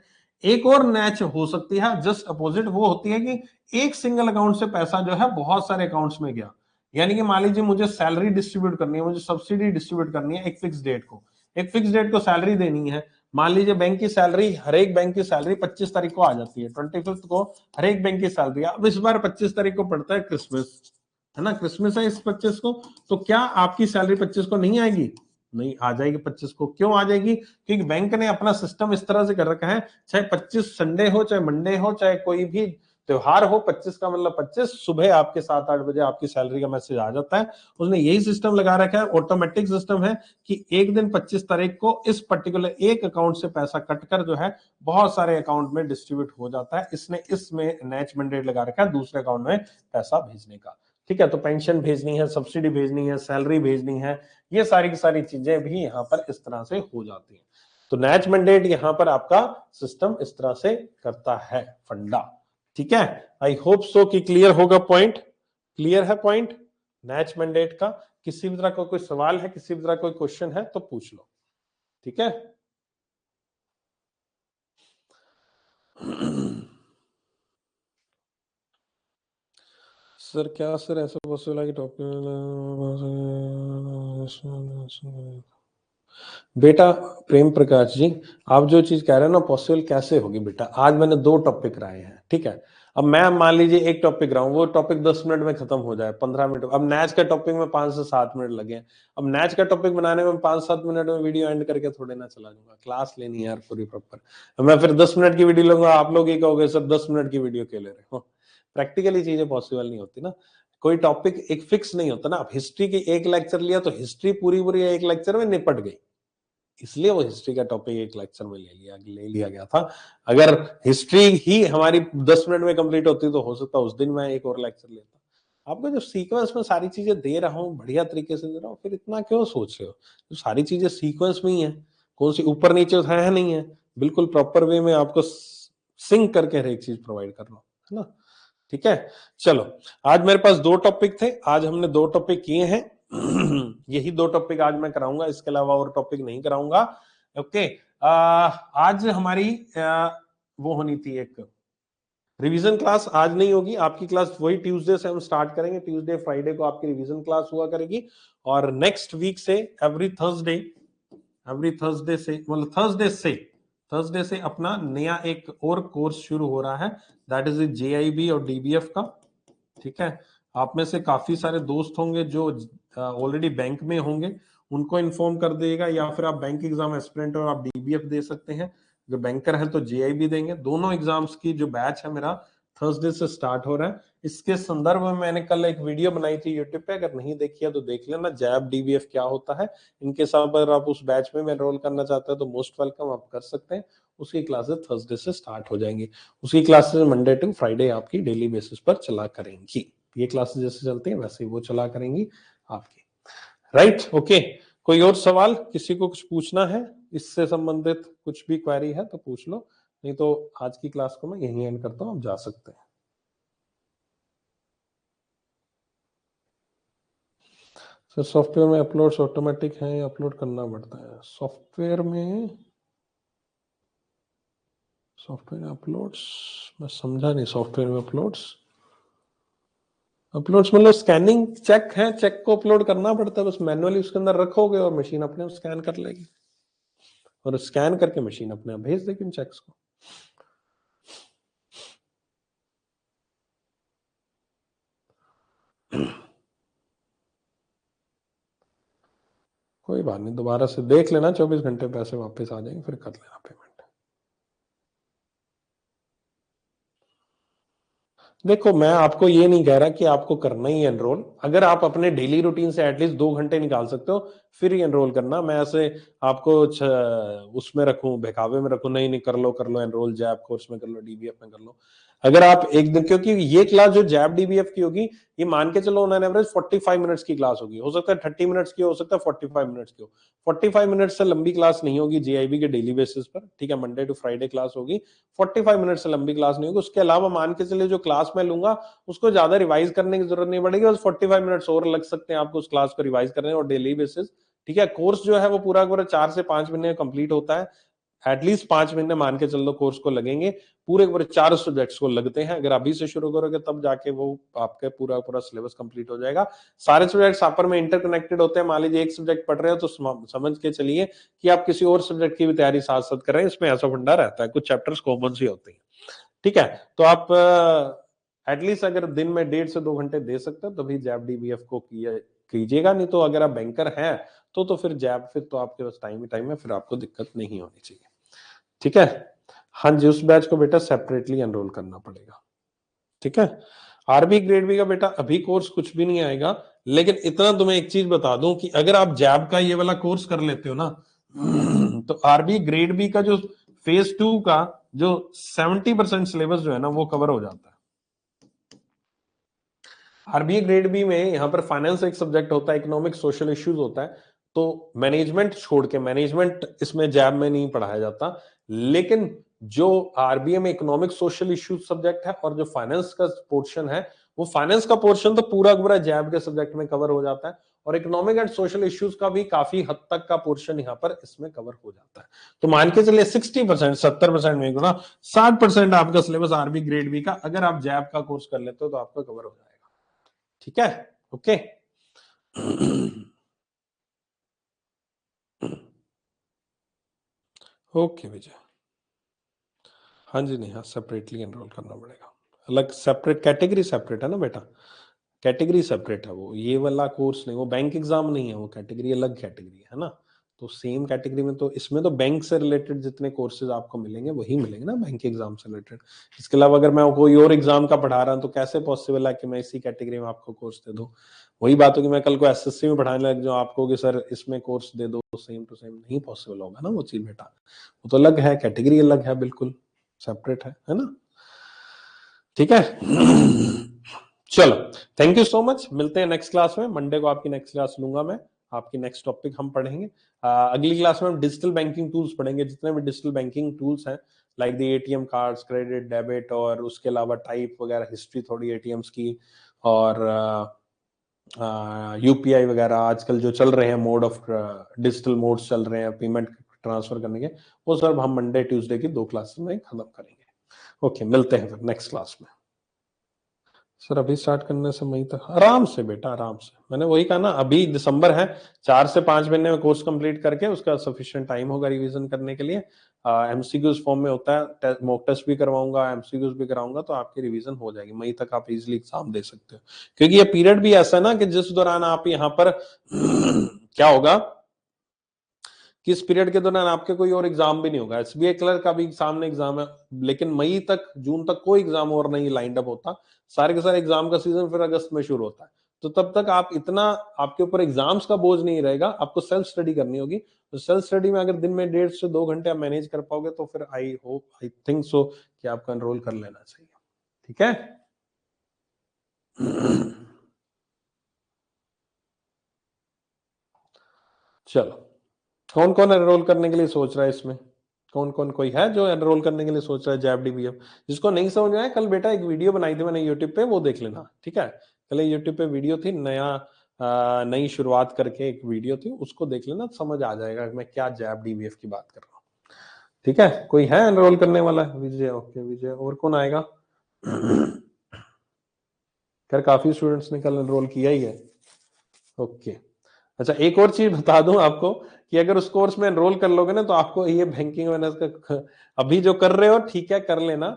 एक और नैच हो सकती है जस्ट अपोजिट, वो होती है कि एक सिंगल अकाउंट से पैसा जो है बहुत सारे अकाउंट्स में गया। यानी कि मान लीजिए मुझे सैलरी डिस्ट्रीब्यूट करनी है, मुझे सब्सिडी डिस्ट्रीब्यूट करनी है एक फिक्स डेट को, एक फिक्स डेट को सैलरी देनी है। मान लीजिए बैंक की सैलरी, हर एक बैंक की सैलरी 25 तारीख को आ जाती है, 25 को हर एक बैंक की सैलरी। अब इस बार 25 तारीख को पड़ता है क्रिसमस, है ना, क्रिसमस है इस 25 को, तो क्या आपकी सैलरी 25 को नहीं आएगी? नहीं आ जाएगी 25 को। क्यों आ जाएगी? क्योंकि बैंक ने अपना सिस्टम इस तरह से कर रखा है, चाहे 25 संडे हो, चाहे मंडे हो, चाहे कोई भी त्योहार हो, 25 का मतलब 25 सुबह आपके 7-8 बजे आपकी सैलरी का मैसेज आ जाता है। उसने यही सिस्टम लगा रखा है, ऑटोमेटिक सिस्टम है कि एक दिन 25 तारीख को इस पर्टिकुलर एक अकाउंट से पैसा कटकर जो है बहुत सारे अकाउंट में डिस्ट्रीब्यूट हो जाता है। इसने इसमें नैच मैंडेट लगा रखा है दूसरे अकाउंट में पैसा भेजने का। ठीक है, तो पेंशन भेजनी है, सब्सिडी भेजनी है, सैलरी भेजनी है, ये सारी की सारी चीजें भी यहाँ पर इस तरह से हो जाती है। तो नैच मैंडेट यहाँ पर आपका सिस्टम इस तरह से करता है, फंडा। ठीक है, आई होप सो कि क्लियर होगा पॉइंट, क्लियर है पॉइंट नैच मैंडेट का। किसी भी तरह का कोई सवाल है, किसी भी तरह कोई क्वेश्चन है तो पूछ लो। ठीक है सर, क्या सर ऐसा पॉसिबल है कि टॉपिक, बेटा प्रेम प्रकाश जी, आप जो चीज कह रहे हैं ना पॉसिबल कैसे होगी बेटा, आज मैंने 2 टॉपिक कराए हैं। ठीक है, अब मैं मान लीजिए एक टॉपिक कराऊं, वो टॉपिक 10 मिनट में खत्म हो जाए, 15 मिनट, अब मैच का टॉपिक में 5 से 7 मिनट लगे। अब मैच का टॉपिक बनाने में 5-7 मिनट में वीडियो एंड करके थोड़े ना चला जाऊंगा, क्लास लेनी है यार पूरी प्रॉपर। मैं फिर 10 मिनट की वीडियो लूंगा, आप लोग ये कहोगे सर 10 मिनट की वीडियो क्यों ले रहे हो। प्रैक्टिकली चीजें पॉसिबल नहीं होती ना, कोई टॉपिक एक फिक्स नहीं होता ना। अब हिस्ट्री की एक लेक्चर लिया तो हिस्ट्री पूरी पूरी एक लेक्चर में निपट गई, इसलिए वो हिस्ट्री का टॉपिक एक लेक्चर में ले लिया गया था। अगर हिस्ट्री ही हमारी 10 मिनट में कंप्लीट होती तो हो सकता उस दिन मैं एक और लेक्चर लेता। आपको जो सीक्वेंस में सारी चीजें दे रहा हूँ, बढ़िया तरीके से दे रहा हूँ, फिर इतना क्यों सोच रहे हो? तो सारी चीजें सीक्वेंस में ही है, कौन सी ऊपर नीचे है नहीं है, बिल्कुल प्रॉपर वे में आपको सिंक करके हर एक चीज प्रोवाइड कर रहा हूँ, है ना। ठीक है, चलो आज मेरे पास 2 टॉपिक थे, आज हमने 2 टॉपिक किए हैं। यही 2 टॉपिक आज मैं कराऊंगा, इसके अलावा और टॉपिक नहीं कराऊंगा। ओके, आज हमारी वो होनी थी एक रिवीजन क्लास, आज नहीं होगी आपकी क्लास, वही ट्यूसडे से हम स्टार्ट करेंगे। ट्यूसडे फ्राइडे को आपकी रिवीजन क्लास हुआ करेगी और नेक्स्ट वीक से एवरी थर्सडे से मतलब थर्सडे से अपना नया एक और कोर्स शुरू हो रहा है, दैट इज JIB और DBF का। ठीक है, आप में से काफी सारे दोस्त होंगे जो ऑलरेडी बैंक में होंगे, उनको इन्फॉर्म कर देगा, या फिर आप बैंक एग्जाम एस्पिरेंट और आप DBF दे सकते हैं। जो बैंकर हैं तो JIB देंगे। दोनों एग्जाम्स की जो बैच है मेरा थर्सडे से स्टार्ट हो रहा है। इसके संदर्भ में मैंने कल एक वीडियो बनाई थी यूट्यूब पे, अगर नहीं देखी है तो देख लेना, जैब डीबीएफ क्या होता है। इनके साथ अगर आप उस बैच में एनरोल करना चाहते हैं तो मोस्ट वेलकम, आप कर सकते हैं। उसकी क्लासेस थर्सडे से स्टार्ट हो जाएंगी। उसकी क्लासेस मंडे टू फ्राइडे आपकी डेली बेसिस पर चला करेंगी। ये क्लासेस जैसे चलती है वैसे ही वो चला करेंगी आपकी, राइट। ओके, कोई और सवाल, किसी को कुछ पूछना है इससे संबंधित, कुछ भी क्वेरी है तो पूछ लो, नहीं तो आज की क्लास को मैं यहीं एंड करता हूं, आप जा सकते हैं। सर सॉफ्टवेयर में अपलोड्स ऑटोमेटिक है या अपलोड करना पड़ता है? सॉफ्टवेयर में अपलोड्स मैं समझा नहीं। सॉफ्टवेयर में अपलोड्स मतलब स्कैनिंग चेक है, चेक को अपलोड करना पड़ता है, बस मैनुअली उसके अंदर रखोगे और मशीन अपने स्कैन कर लेगी, और स्कैन करके मशीन अपने आप भेज देगी उन चेक्स को। कोई बात नहीं, दोबारा से देख लेना, 24 घंटे पैसे वापस आ जाएंगे, फिर कर लेना पेमेंट। देखो मैं आपको ये नहीं कह रहा कि आपको करना ही एनरोल, अगर आप अपने डेली रूटीन से एटलीस्ट 2 घंटे निकाल सकते हो फिर ही एनरोल करना। मैं ऐसे आपको उसमें रखूं, बहकावे में रखूं, नहीं नहीं कर लो एनरोल, जैब कोर्स में कर लो, डीबीएफ में कर लो। अगर आप एक दिन, क्योंकि ये क्लास जो जैब डीबीएफ की होगी, ये मान के चलो ऑन एवरेज 45 मिनट्स की क्लास होगी, हो सकता है 30 मिनट्स की, हो सकता है 45 मिनट्स की हो। 45 मिनट से लंबी क्लास नहीं होगी जेआईबी के डेली बेसिस पर, ठीक है, मंडे टू फ्राइडे क्लास होगी, 45 मिनट से लंबी क्लास नहीं होगी। उसके अलावा मान के चलिए जो क्लास मैं लूंगा उसको ज्यादा रिवाइज करने की जरूरत नहीं पड़ेगी, बस 45 मिनट्स और लग सकते हैं आपको उस क्लास को रिवाइज करने और डेली बेसिस, ठीक है। कोर्स जो है वो पूरा पूरा 4 से 5 महीने में कंप्लीट होता है, एटलीस्ट 5 महीने मान के चल लो कोर्स को लगेंगे, पूरे पूरे 4 सब्जेक्ट्स को लगते हैं। अगर अभी से शुरू करोगे तब जाके वो आपके पूरा पूरा सिलेबस कंप्लीट हो जाएगा। सारे सब्जेक्ट्स आपस में इंटरकनेक्टेड होते हैं। मान लीजिए एक सब्जेक्ट पढ़ रहे हो तो समझ के चलिए कि आप किसी और सब्जेक्ट की भी तैयारी साथ साथ कर रहे हैं, इसमें ऐसा फंडा रहता है, कुछ चैप्टर्स कॉमन से होते हैं, ठीक है। तो आप एटलीस्ट अगर दिन में 1.5 से 2 घंटे दे सकते हैं तभी जैब डीबीएफ को कीजिएगा, नहीं तो अगर आप बैंकर हैं तो फिर जैब, फिर तो आपके पास टाइम ही टाइम है, फिर आपको दिक्कत नहीं होनी चाहिए, ठीक है। हाँ जी, उस बैच को बेटा सेपरेटली एनरोल करना पड़ेगा, ठीक है। आरबी ग्रेड बी का बेटा अभी कोर्स कुछ भी नहीं आएगा, लेकिन इतना तुम्हें एक चीज बता दूं कि अगर आप जैब का ये वाला कोर्स कर लेते हो ना तो आरबी ग्रेड बी का जो फेज 2 का जो 70% सिलेबस जो है ना वो कवर हो जाता है। आरबीए ग्रेड बी में यहाँ पर फाइनेंस एक सब्जेक्ट होता है, इकोनॉमिक सोशल इश्यूज होता है, तो मैनेजमेंट छोड़ के, मैनेजमेंट इसमें जैब में नहीं पढ़ाया जाता, लेकिन जो आरबीए में इकोनॉमिक सोशल इश्यूज सब्जेक्ट है और जो फाइनेंस का पोर्शन है, वो फाइनेंस का पोर्शन तो पूरा पूरा जैब के सब्जेक्ट में कवर हो जाता है, और इकोनॉमिक एंड सोशल इश्यूज का भी काफी हद तक का पोर्शन यहाँ पर इसमें कवर हो जाता है। तो मान के चलिए 60%, 70% में गुना 60% आपका सिलेबस आरबी ग्रेड बी का अगर आप जैब का कोर्स कर लेते हो तो आपका कवर हो जाएगा, ठीक है। ओके ओके विजय, हाँ जी, नहीं हाँ सेपरेटली एनरोल करना पड़ेगा, अलग सेपरेट कैटेगरी, सेपरेट है ना बेटा, कैटेगरी सेपरेट है वो, ये वाला कोर्स नहीं, वो बैंक एग्जाम नहीं है, वो कैटेगरी अलग कैटेगरी है ना। तो सेम कैटेगरी में तो इसमें तो बैंक से रिलेटेड जितने कोर्सेज आपको मिलेंगे वही मिलेंगे ना बैंक एग्जाम से रिलेटेड। इसके अलावा अगर मैं कोई और एग्जाम का पढ़ा रहा हूं तो कैसे पॉसिबल है कि मैं इसी कैटेगरी में आपको कोर्स दे दूं। वही बात होगी मैं कल को एसएससी में पढ़ाने लग जाऊं आपको कि सर इसमें कोर्स दे दो सेम टू सेम, नहीं पॉसिबल होगा ना वो चीज बेटा, वो तो अलग है, कैटेगरी अलग है, बिल्कुल सेपरेट है ना, ठीक है। चलो, थैंक यू सो मच, मिलते हैं नेक्स्ट क्लास में। मंडे को आपकी नेक्स्ट क्लास लूंगा मैं, आपकी नेक्स्ट टॉपिक हम पढ़ेंगे। अगली क्लास में हम डिजिटल बैंकिंग टूल्स पढ़ेंगे, जितने भी डिजिटल बैंकिंग टूल्स हैं, like the ATM cards, credit, debit, और उसके अलावा टाइप वगैरह, हिस्ट्री थोड़ी एटीएम्स की, और यूपीआई वगैरह आजकल जो चल रहे हैं, मोड ऑफ डिजिटल मोड्स चल रहे हैं पेमेंट ट्रांसफर करने के, वो सब हम मंडे ट्यूसडे की 2 क्लासेस में खत्म करेंगे। ओके, मिलते हैं फिर नेक्स्ट क्लास में। सर अभी स्टार्ट करने से मई तक, आराम से बेटा, आराम से, मैंने वही कहा ना, अभी दिसंबर है, 4 से 5 महीने में कोर्स कंप्लीट करके उसका सफिशिएंट टाइम होगा रिवीजन करने के लिए। एमसीक्यूज फॉर्म में होता है, मॉक टेस्ट भी करवाऊंगा, एमसीक्यूज भी कराऊंगा, तो आपकी रिवीजन हो जाएगी, मई तक आप इजिली एग्जाम दे सकते हो। क्योंकि ये पीरियड भी ऐसा है ना कि जिस दौरान आप यहाँ पर क्या होगा किस पीरियड के दौरान आपके कोई और एग्जाम भी नहीं होगा। एसबीआई क्लर्क का भी सामने एग्जाम है, लेकिन मई तक जून तक कोई एग्जाम और नहीं लाइंड अप होता। सारे के सारे एग्जाम का सीजन फिर अगस्त में शुरू होता है। तो तब तक आप इतना, आपके ऊपर एग्जाम्स का बोझ नहीं रहेगा, आपको सेल्फ स्टडी करनी होगी। तो सेल्फ स्टडी में अगर दिन में 1.5 से 2 घंटे आप मैनेज कर पाओगे तो फिर I hope, I think so कि आपको एनरोल कर लेना चाहिए। ठीक है। चलो, कौन कौन एनरोल करने के लिए सोच रहा है इसमें? कौन कौन, कोई है जो एनरोल करने के लिए सोच रहा है जैप डीबीएम? जिसको नहीं समझ में आया, कल बेटा एक वीडियो बनाई थी मैंने यूट्यूब पे, वो देख लेना। ठीक है, कल यूट्यूब पे वीडियो थी, नई शुरुआत करके एक वीडियो थी, उसको देख लेना, समझ आ जाएगा मैं क्या जैप डीबीएफ की बात कर रहा हूँ। ठीक है, कोई है एनरोल करने वाला? विजय, ओके विजय। और कौन आएगा? खैर काफी स्टूडेंट्स ने कल एनरोल किया ही है। ओके, अच्छा एक और चीज बता दूं आपको कि अगर उस कोर्स में एनरोल कर लोगे ना तो आपको ये बैंकिंग अवेयरनेस का, अभी जो कर रहे हो ठीक है कर लेना,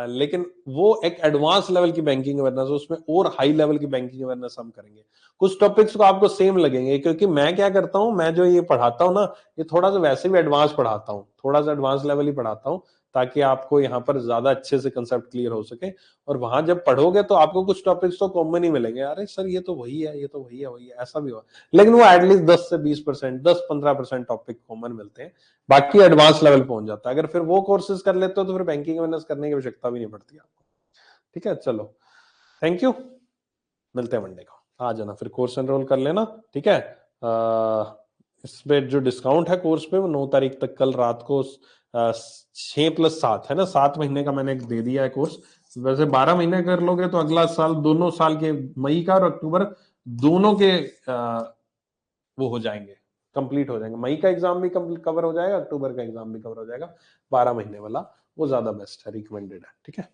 लेकिन वो एक एडवांस लेवल की बैंकिंग अवेयरनेस, उसमें और हाई लेवल की बैंकिंग अवेयरनेस हम करेंगे। कुछ टॉपिक्स को आपको सेम लगेंगे, क्योंकि मैं क्या करता हूं, मैं जो ये पढ़ाता हूं ना, ये थोड़ा सा वैसे भी एडवांस पढ़ाता हूँ, थोड़ा सा एडवांस लेवल ही पढ़ाता हूँ, ताकि आपको यहाँ पर ज्यादा अच्छे से कंसेप्ट क्लियर हो सके। और वहां जब पढ़ोगे तो आपको कुछ टॉपिक्स तो कॉमन ही मिलेंगे, अरे सर ये तो वही है, ये तो वही है, वही है, ऐसा भी हो, लेकिन वो एटलीस्ट 10 से 20%, 10-15% टॉपिक कॉमन मिलते हैं, बाकी एडवांस लेवल पहुंच जाता है। अगर फिर वो कोर्सेज कर लेते हो तो फिर बैंकिंग अवेयरनेस करने की आवश्यकता भी नहीं पड़ती आपको। ठीक है, चलो थैंक यू, मिलते हैं मंडे को, आ जाना फिर कोर्स एनरोल कर लेना। ठीक है, इस पे जो डिस्काउंट है कोर्स पे वो 9 तारीख तक, कल रात को 6+7 है ना, 7 महीने का मैंने दे दिया है कोर्स। वैसे 12 महीने कर लोगे तो अगला साल, दोनों साल के, मई का और अक्टूबर दोनों के वो हो जाएंगे, कंप्लीट हो जाएंगे। मई का एग्जाम भी कवर हो जाएगा, अक्टूबर का एग्जाम भी कवर हो जाएगा। 12 महीने वाला वो ज्यादा बेस्ट है, रिकमेंडेड है। ठीक है।